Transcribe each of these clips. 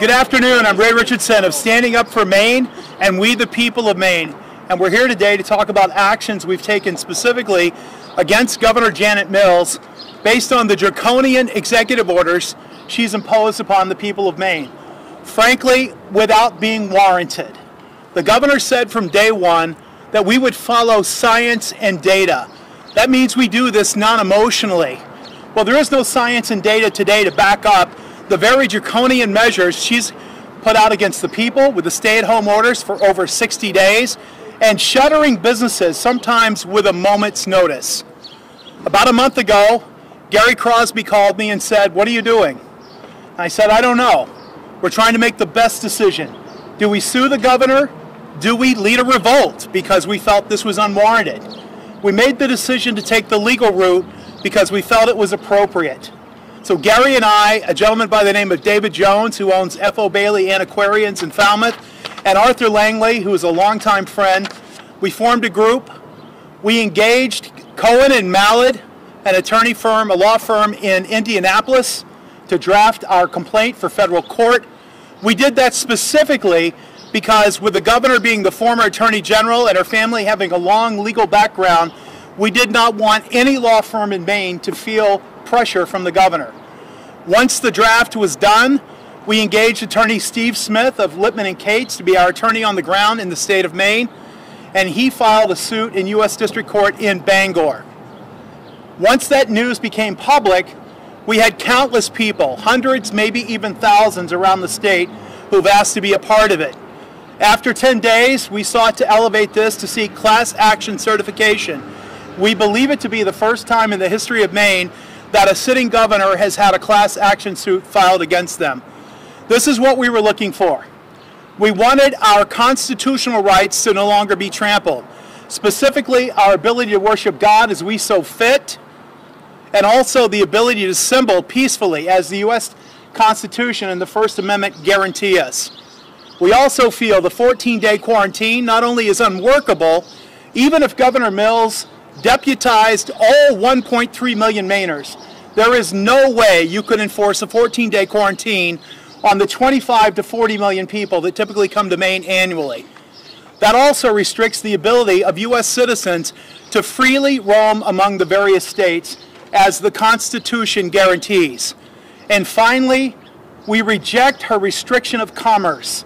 Good afternoon. I'm Ray Richardson of Standing Up for Maine and We the People of Maine. And we're here today to talk about actions we've taken specifically against Governor Janet Mills based on the draconian executive orders she's imposed upon the people of Maine. Frankly, without being warranted. The governor said from day one that we would follow science and data. That means we do this non-emotionally. Well, there is no science and data today to back up the very draconian measures she's put out against the people with the stay-at-home orders for over 60 days and shuttering businesses, sometimes with a moment's notice. About a month ago, Gary Crosby called me and said, "What are you doing?" I said, "I don't know. We're trying to make the best decision. Do we sue the governor? Do we lead a revolt because we felt this was unwarranted?" We made the decision to take the legal route because we felt it was appropriate. So Gary and I, a gentleman by the name of David Jones, who owns F.O. Bailey Antiquarians in Falmouth, and Arthur Langley, who is a longtime friend, we formed a group. We engaged Cohen and Mallard, an attorney firm, a law firm in Indianapolis, to draft our complaint for federal court. We did that specifically because with the governor being the former attorney general and her family having a long legal background, we did not want any law firm in Maine to feel pressure from the governor. Once the draft was done, we engaged attorney Steve Smith of Lippman and Cates to be our attorney on the ground in the state of Maine, and he filed a suit in U.S. District Court in Bangor. Once that news became public, we had countless people, hundreds, maybe even thousands around the state, who've asked to be a part of it. After 10 days, we sought to elevate this to seek class action certification. We believe it to be the first time in the history of Maine that a sitting governor has had a class action suit filed against them. This is what we were looking for. We wanted our constitutional rights to no longer be trampled, specifically our ability to worship God as we so fit, and also the ability to assemble peacefully as the U.S. Constitution and the First Amendment guarantee us. We also feel the 14-day quarantine not only is unworkable, even if Governor Mills deputized all 1.3 million Mainers, there is no way you could enforce a 14-day quarantine on the 25 to 40 million people that typically come to Maine annually. That also restricts the ability of U.S. citizens to freely roam among the various states as the Constitution guarantees. And finally, we reject her restriction of commerce.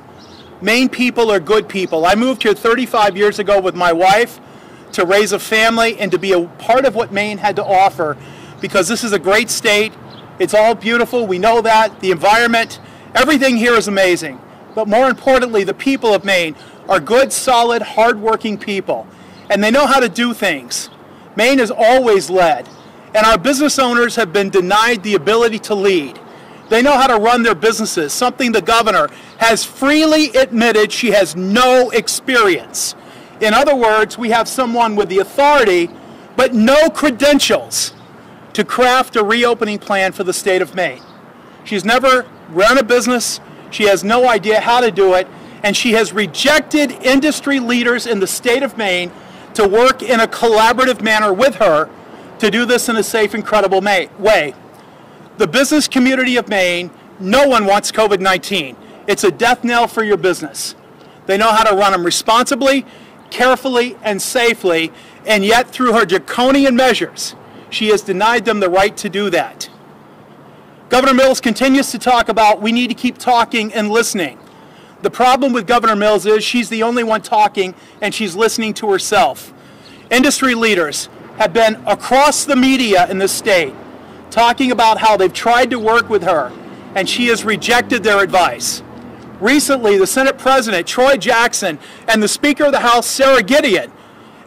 Maine people are good people. I moved here 35 years ago with my wife to raise a family and to be a part of what Maine had to offer, because this is a great state. It's all beautiful. We know that. The environment, everything here is amazing. But more importantly, the people of Maine are good, solid, hardworking people, and they know how to do things. Maine has always led, and our business owners have been denied the ability to lead. They know how to run their businesses, something the governor has freely admitted she has no experience. In other words, we have someone with the authority but no credentials to craft a reopening plan for the state of Maine. She's never run a business, she has no idea how to do it, and she has rejected industry leaders in the state of Maine to work in a collaborative manner with her to do this in a safe and credible way. The business community of Maine, no one wants COVID-19. It's a death knell for your business. They know how to run them responsibly, carefully, and safely, and yet through her draconian measures, she has denied them the right to do that. Governor Mills continues to talk about we need to keep talking and listening. The problem with Governor Mills is she's the only one talking and she's listening to herself. Industry leaders have been across the media in this state talking about how they've tried to work with her and she has rejected their advice. Recently, the Senate President, Troy Jackson, and the Speaker of the House, Sarah Gideon,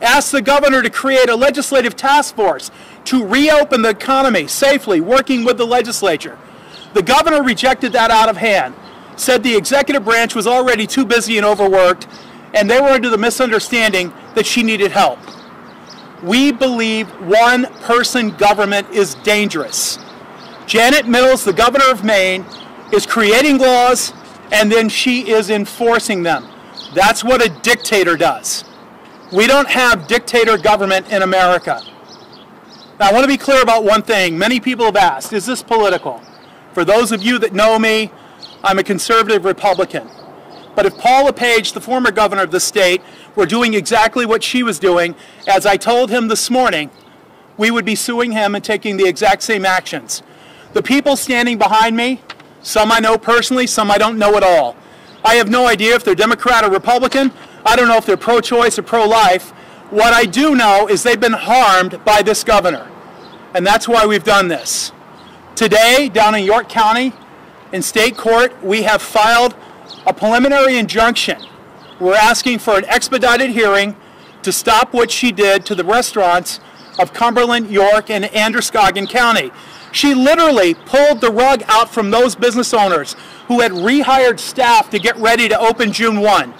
asked the governor to create a legislative task force to reopen the economy safely, working with the legislature. The governor rejected that out of hand, said the executive branch was already too busy and overworked, and they were under the misunderstanding that she needed help. We believe one-person government is dangerous. Janet Mills, the governor of Maine, is creating laws and then she is enforcing them. That's what a dictator does. We don't have dictator government in America. Now, I want to be clear about one thing. Many people have asked, is this political? For those of you that know me, I'm a conservative Republican. But if Paul LePage, the former governor of the state, were doing exactly what she was doing, as I told him this morning, we would be suing him and taking the exact same actions. The people standing behind me, some I know personally, some I don't know at all. I have no idea if they're Democrat or Republican. I don't know if they're pro-choice or pro-life. What I do know is they've been harmed by this governor, and that's why we've done this. Today, down in York County, in state court, we have filed a preliminary injunction. We're asking for an expedited hearing to stop what she did to the restaurants of Cumberland, York, and Androscoggin County. She literally pulled the rug out from those business owners who had rehired staff to get ready to open June 1.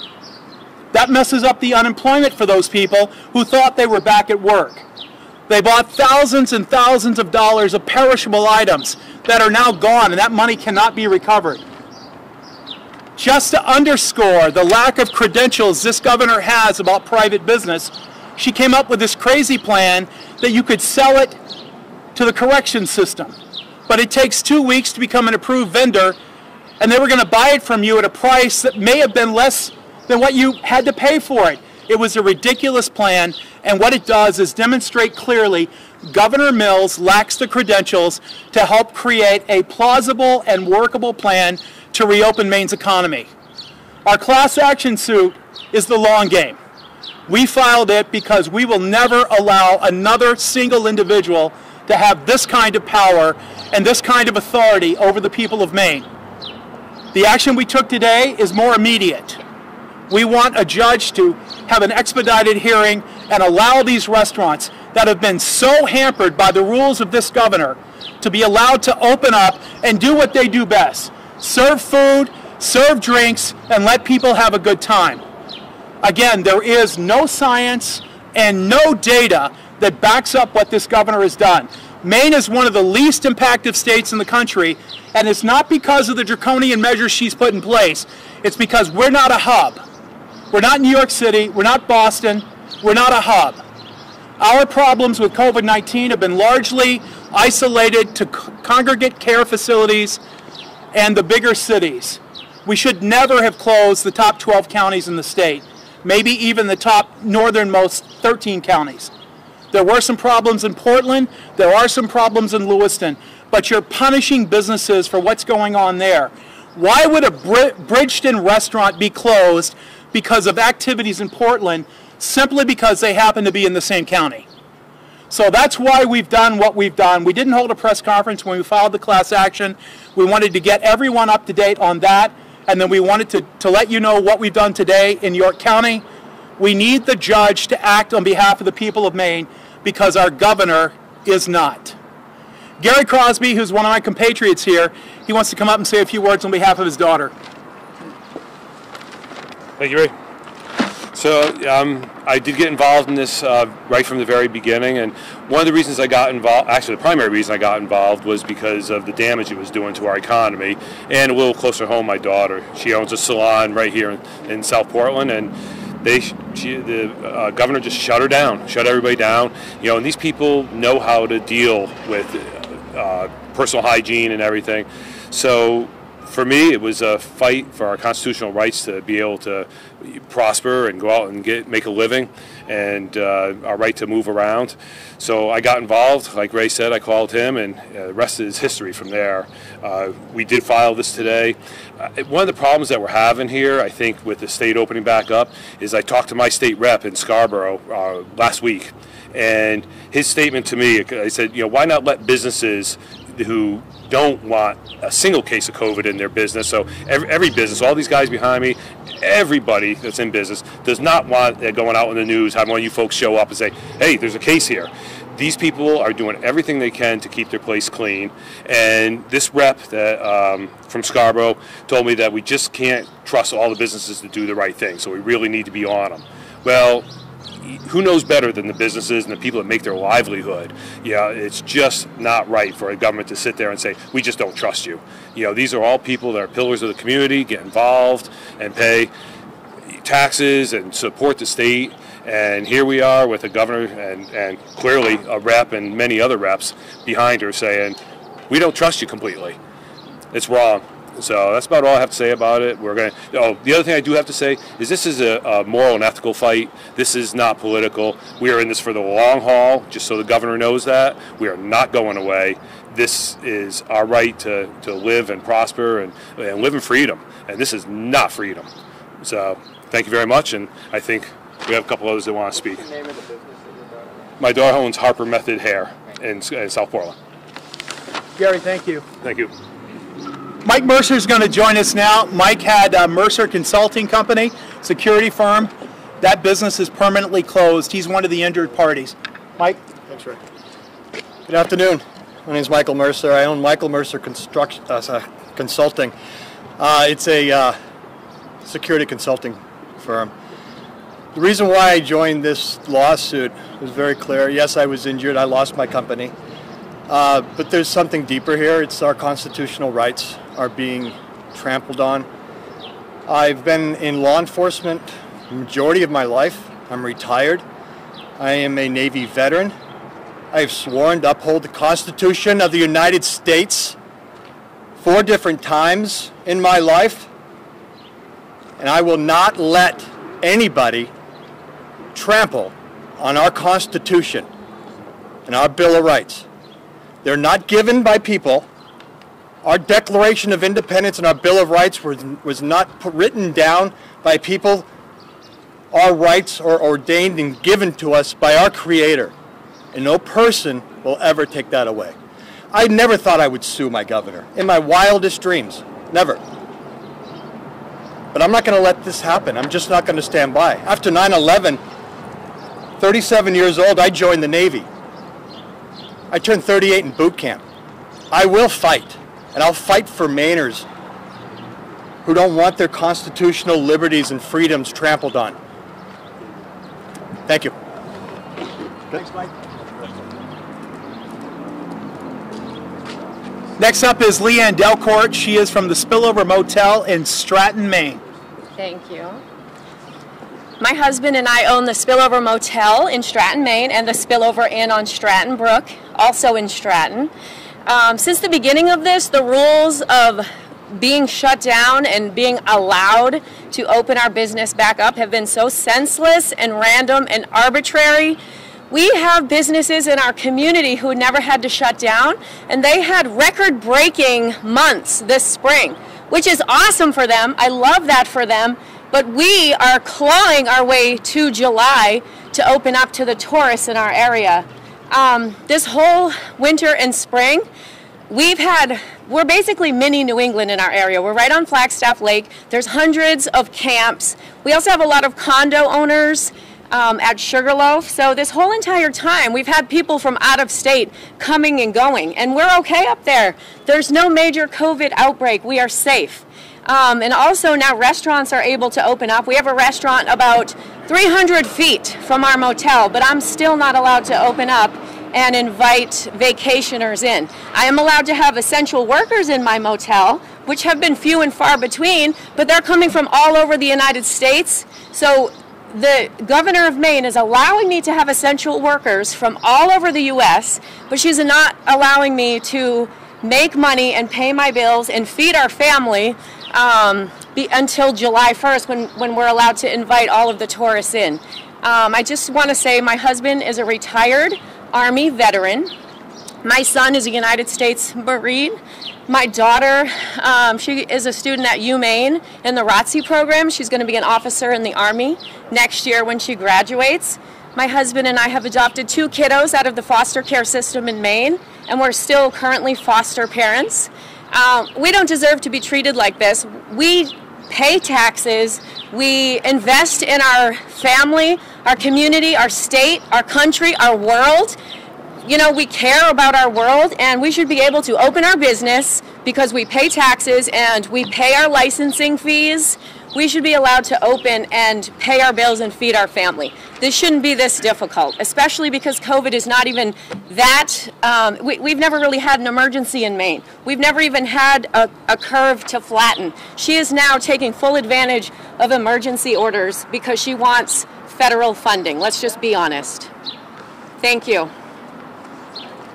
That messes up the unemployment for those people who thought they were back at work. They bought thousands and thousands of dollars of perishable items that are now gone, and that money cannot be recovered. Just to underscore the lack of credentials this governor has about private business, she came up with this crazy plan that you could sell it to the corrections system. But it takes 2 weeks to become an approved vendor, and they were going to buy it from you at a price that may have been less than what you had to pay for it. It was a ridiculous plan, and what it does is demonstrate clearly Governor Mills lacks the credentials to help create a plausible and workable plan to reopen Maine's economy. Our class action suit is the long game. We filed it because we will never allow another single individual to have this kind of power and this kind of authority over the people of Maine. The action we took today is more immediate. We want a judge to have an expedited hearing and allow these restaurants that have been so hampered by the rules of this governor to be allowed to open up and do what they do best. Serve food, serve drinks, and let people have a good time. Again, there is no science and no data that backs up what this governor has done. Maine is one of the least impacted states in the country, and it's not because of the draconian measures she's put in place. It's because we're not a hub. We're not New York City, we're not Boston, we're not a hub. Our problems with COVID-19 have been largely isolated to congregate care facilities and the bigger cities. We should never have closed the top 12 counties in the state, maybe even the top northernmost 13 counties. There were some problems in Portland, there are some problems in Lewiston, but you're punishing businesses for what's going on there. Why would a Bridgeton restaurant be closed because of activities in Portland simply because they happen to be in the same county? So that's why we've done what we've done. We didn't hold a press conference when we filed the class action. We wanted to get everyone up to date on that, and then we wanted to let you know what we've done today in York County. We need the judge to act on behalf of the people of Maine because our governor is not. Gary Crosby, who's one of my compatriots here, he wants to come up and say a few words on behalf of his daughter. Thank you, Ray. So I did get involved in this right from the very beginning, and one of the reasons I got involved, actually the primary reason I got involved, was because of the damage it was doing to our economy, and a little closer home, my daughter. She owns a salon right here in South Portland, and the governor just shut her down, shut everybody down. You know, and these people know how to deal with personal hygiene and everything. So for me, it was a fight for our constitutional rights to be able to prosper and go out and make a living, and our right to move around. So I got involved. Like Ray said, I called him, and the rest is history from there. We did file this today. One of the problems that we're having here, I think, with the state opening back up, is I talked to my state rep in Scarborough last week, and his statement to me, I said, you know, why not let businesses who don't want a single case of COVID in their business, so every business, all these guys behind me, everybody that's in business does not want it going out in the news, having one of you folks show up and say, hey, there's a case here. These people are doing everything they can to keep their place clean, and this rep that, from Scarborough told me that we just can't trust all the businesses to do the right thing, so we really need to be on them. Well, who knows better than the businesses and the people that make their livelihood? Yeah, it's just not right for a government to sit there and say, we just don't trust you. You know, these are all people that are pillars of the community, get involved and pay taxes and support the state. And here we are with a governor and clearly a rep and many other reps behind her saying, we don't trust you completely. It's wrong. So that's about all I have to say about it. We're going to. Oh, the other thing I do have to say is this is a moral and ethical fight. This is not political. We are in this for the long haul. Just so the governor knows that we are not going away. This is our right to live and prosper and live in freedom. And this is not freedom. So thank you very much. And I think we have a couple others that want to speak. What's the name of the business that your daughter owns? My daughter owns Harper Method Hair in South Portland. Gary, thank you. Thank you. Mike Mercer is going to join us now. Mike had Mercer Consulting Company, security firm. That business is permanently closed. He's one of the injured parties. Mike? Thanks, Rick. Good afternoon. My name is Michael Mercer. I own Michael Mercer Consulting. It's a security consulting firm. The reason why I joined this lawsuit was very clear. Yes, I was injured. I lost my company. But there's something deeper here. It's our constitutional rights are being trampled on. I've been in law enforcement the majority of my life. I'm retired. I am a Navy veteran. I have sworn to uphold the Constitution of the United States 4 different times in my life. And I will not let anybody trample on our Constitution and our Bill of Rights. They're not given by people. Our Declaration of Independence and our Bill of Rights was not written down by people. Our rights are ordained and given to us by our Creator. And no person will ever take that away. I never thought I would sue my governor. In my wildest dreams. Never. But I'm not going to let this happen. I'm just not going to stand by. After 9/11, 37 years old, I joined the Navy. I turned 38 in boot camp. I will fight, and I'll fight for Mainers who don't want their constitutional liberties and freedoms trampled on. Thank you. Thanks, Mike. Next up is Leanne Delcourt. She is from the Spillover Motel in Stratton, Maine. Thank you. My husband and I own the Spillover Motel in Stratton, Maine, and the Spillover Inn on Stratton Brook, also in Stratton. Since the beginning of this, the rules of being shut down and being allowed to open our business back up have been so senseless and random and arbitrary. We have businesses in our community who never had to shut down, and they had record-breaking months this spring, which is awesome for them. I love that for them. But we are clawing our way to July to open up to the tourists in our area. This whole winter and spring, we're basically mini New England in our area. We're right on Flagstaff Lake. There's hundreds of camps. We also have a lot of condo owners at Sugarloaf. So this whole entire time, we've had people from out of state coming and going, and we're okay up there. There's no major COVID outbreak. We are safe. And also now restaurants are able to open up. We have a restaurant about 300 feet from our motel, but I'm still not allowed to open up and invite vacationers in. I am allowed to have essential workers in my motel, which have been few and far between, but they're coming from all over the United States. So the governor of Maine is allowing me to have essential workers from all over the U.S., but she's not allowing me to make money and pay my bills and feed our family until July 1st when we're allowed to invite all of the tourists in. I just want to say my husband is a retired Army veteran. My son is a United States Marine. My daughter, she is a student at UMaine in the ROTC program. She's going to be an officer in the Army next year when she graduates. My husband and I have adopted 2 kiddos out of the foster care system in Maine, and we're still currently foster parents. We don't deserve to be treated like this. We pay taxes, we invest in our family, our community, our state, our country, our world. You know, we care about our world, and we should be able to open our business because we pay taxes and we pay our licensing fees. We should be allowed to open and pay our bills and feed our family. This shouldn't be this difficult, especially because COVID is not even that, we've never really had an emergency in Maine. We've never even had a curve to flatten. She is now taking full advantage of emergency orders because she wants federal funding. Let's just be honest. Thank you.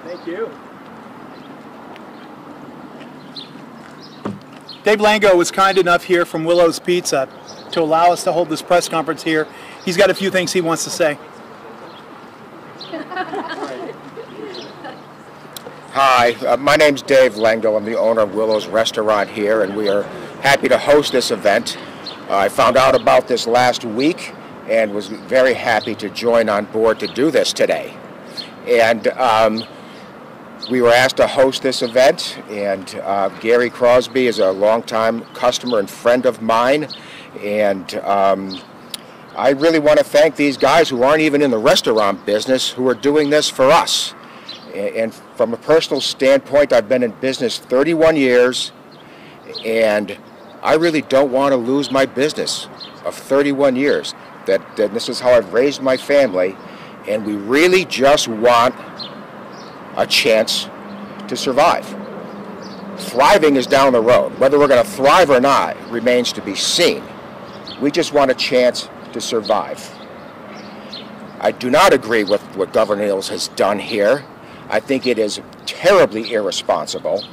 Thank you. Dave Lango was kind enough here from Willow's Pizza to allow us to hold this press conference here. He's got a few things he wants to say. Hi, my name's Dave Lango. I'm the owner of Willow's Restaurant here, and we are happy to host this event. I found out about this last week and was very happy to join on board to do this today. And we were asked to host this event, and Gary Crosby is a longtime customer and friend of mine, and I really want to thank these guys who aren't even in the restaurant business who are doing this for us. And from a personal standpoint, I've been in business 31 years, and I really don't want to lose my business of 31 years. That this is how I've raised my family, and we really just want a chance to survive. Thriving is down the road. Whether we're going to thrive or not remains to be seen. We just want a chance to survive. I do not agree with what Governor Mills has done here. I think it is terribly irresponsible,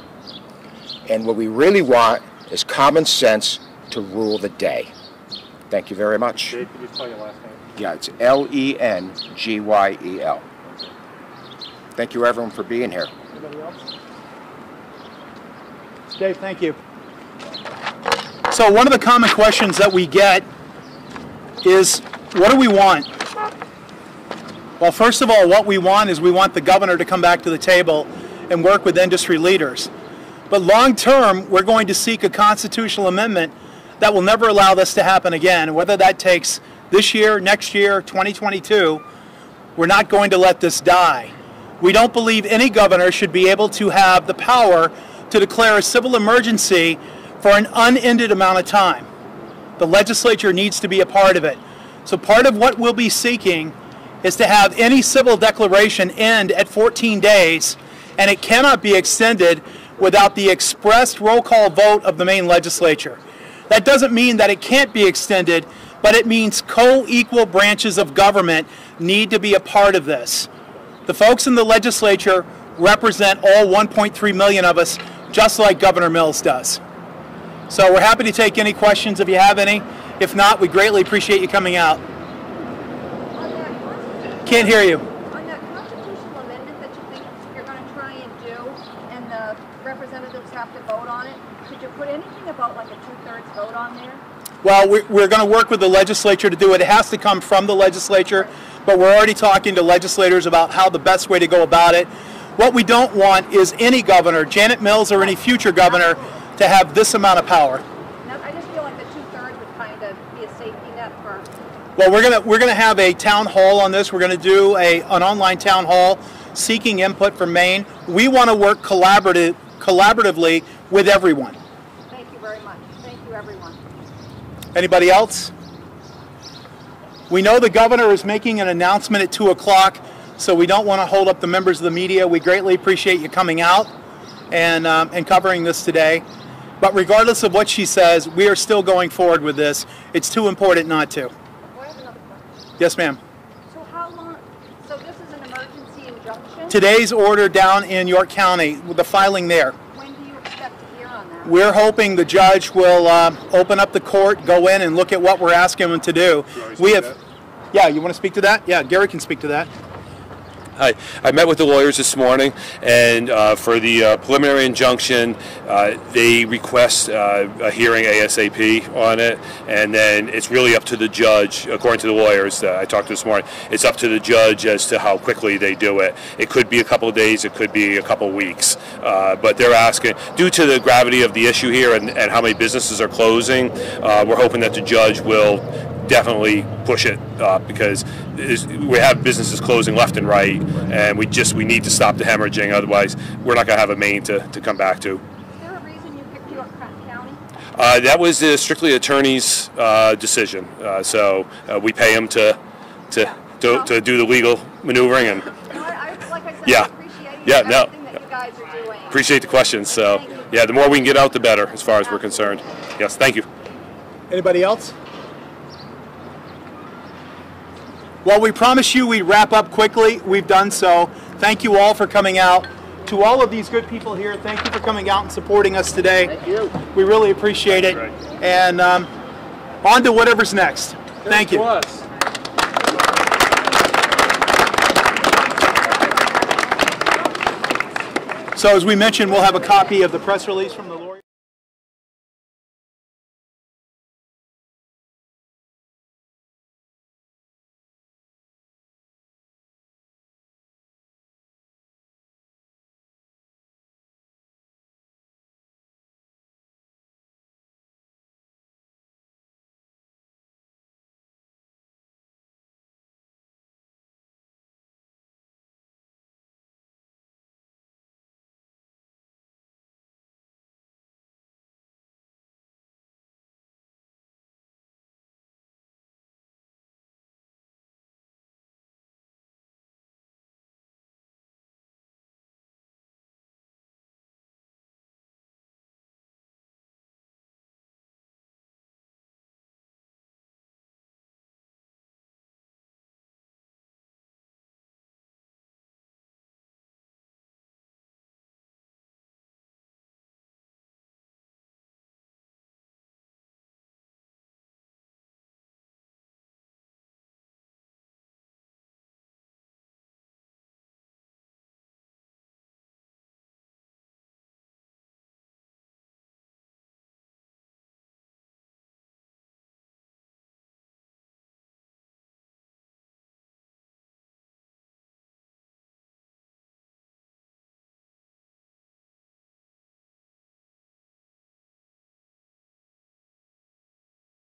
and what we really want is common sense to rule the day. Thank you very much. Dave, could you spell your last name? Yeah, it's Lengyel. Thank you, everyone, for being here. Anybody else? Dave, thank you. So one of the common questions that we get is, what do we want? Well, first of all, what we want is we want the governor to come back to the table and work with industry leaders. But long term, we're going to seek a constitutional amendment that will never allow this to happen again. Whether that takes this year, next year, 2022, we're not going to let this die. We don't believe any governor should be able to have the power to declare a civil emergency for an unended amount of time. The legislature needs to be a part of it. So part of what we'll be seeking is to have any civil declaration end at 14 days, and it cannot be extended without the expressed roll call vote of the Maine legislature. That doesn't mean that it can't be extended, but it means co-equal branches of government need to be a part of this. The folks in the legislature represent all 1.3 million of us, just like Governor Mills does. So we're happy to take any questions if you have any. If not, we greatly appreciate you coming out. Can't hear you. On that constitutional amendment that you think you're going to try and do, and the representatives have to vote on it, could you put anything about like a 2/3 vote on there? Well, we're going to work with the legislature to do it. It has to come from the legislature, but we're already talking to legislators about how the best way to go about it. What we don't want is any governor, Janet Mills or any future governor, to have this amount of power. Now, I just feel like the 2/3 would kind of be a safety net for. Well, we're gonna have a town hall on this. We're going to do an online town hall seeking input from Maine. We want to work collaboratively with everyone. Thank you very much. Thank you, everyone. Anybody else? We know the governor is making an announcement at 2 o'clock, so we don't want to hold up the members of the media. We greatly appreciate you coming out and covering this today. But regardless of what she says, we are still going forward with this. It's too important not to. Well, I have another question. Yes, ma'am. So how long? So this is an emergency injunction. Today's order down in York County, with the filing there. When do you expect to hear on that? We're hoping the judge will open up the court, go in and look at what we're asking him to do. We have, yeah, you want to speak to that? Yeah, Gary can speak to that. Hi, I met with the lawyers this morning, and for the preliminary injunction, they request a hearing ASAP on it, and then it's really up to the judge, according to the lawyers that I talked to this morning, it's up to the judge as to how quickly they do it. It could be a couple of days, it could be a couple of weeks, but they're asking, due to the gravity of the issue here and how many businesses are closing, we're hoping that the judge will definitely push it because we have businesses closing left and right, and we need to stop the hemorrhaging. Otherwise, we're not going to have a Maine to come back to. Is there a reason you picked York County? That was strictly attorney's decision. So we pay him to do the legal maneuvering, and Like I said, yeah, I appreciate everything that you guys are doing. appreciate the questions. So yeah, the more we can get out, the better, as far as we're concerned. Yes, thank you. Anybody else? Well, we promised you we'd wrap up quickly. We've done so. Thank you all for coming out to all of these good people here, thank you for coming out and supporting us today. Thank you. We really appreciate it. Right. And on to whatever's next. Thank you. So as we mentioned, we'll have a copy of the press release from the lawyer.